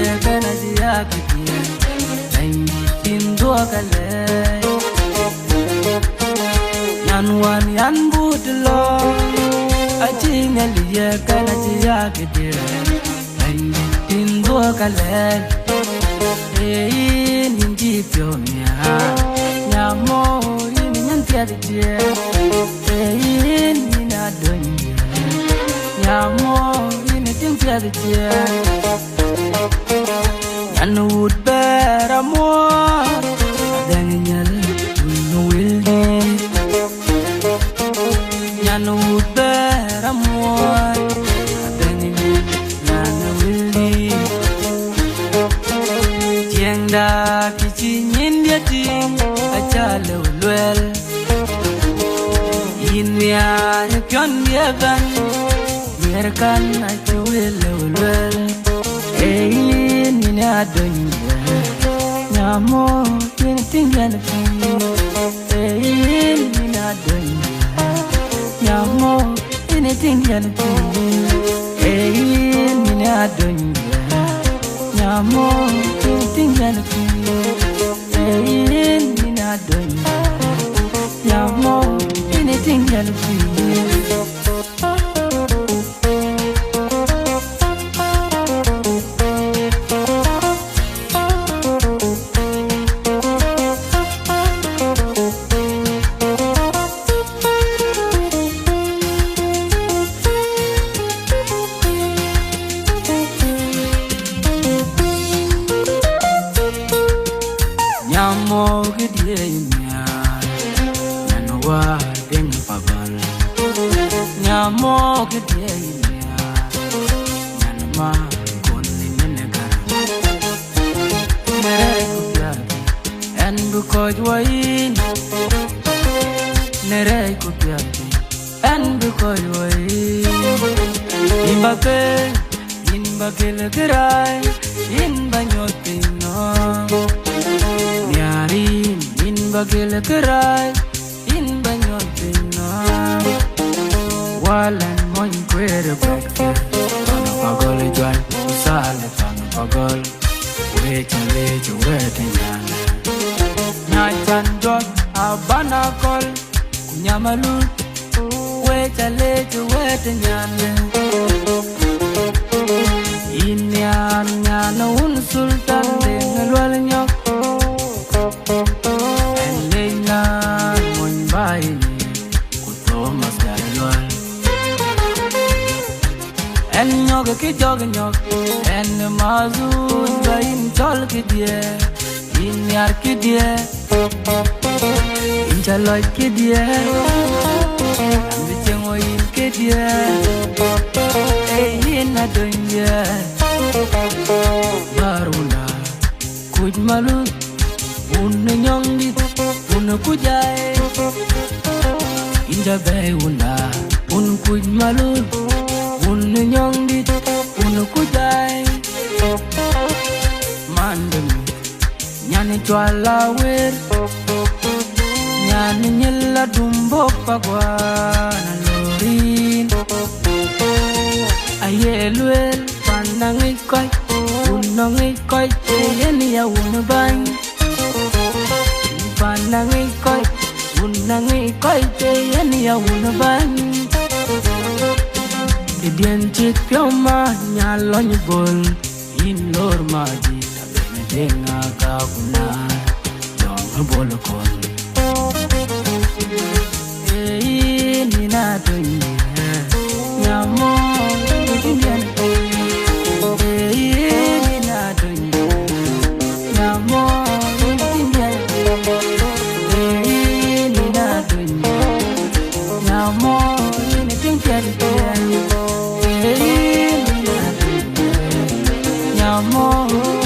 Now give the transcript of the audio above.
kana dia kitie tin do kale yan wan yan budlo ajinga liye kana dia kitie tin do kale ninji pyo mya nyamo yin nyan tia die ni na donye nyamo yin tin tia die and would bear a more than you will be. And would bear a more than you will be. Tienda kitchen in the thing, a child well. In the eye, can be a van, where can I do well? Adonya nyamo tingan pi adonya nyamo tingan pi adonya nyamo tingan pi adonya nyamo tingan pi Nyamo gidye nya nyanwa deng pagal nyamo gidye nya nyanma kon nenega nere kupya en bu ko jwain nere kupya en bu ko jwain imbake le kirai in banyotin no in bagel kerai in banyon pina walan moin kwere pekte pano pagol jual usale pano pagol wecha wete nyana nyachan jot abana kol kunyamalu wecha wete nyana inyan nyana un sultan dengalwal nyok en yoga ki joga nyok en mazun bain chol ki die in yar ki die in chaloy ki die and chengo in ki die in adonya barula kuj malu un nyongi un kujai inja bay una un kuj malu un nyongi un kujai mandem nyani twala wer nyani nyella dumbo pagwa na lorin ayelwel panangi koy unongi koy yeni ya unbang panangi koy unangi koy yeni ya unbang Dian chit pioma nyalony bol in lor maji tabene denga kapuna jong bol kon ni na donya nyamo dian ni na donya nyamo dian ni na donya nyamo ni dian nyamo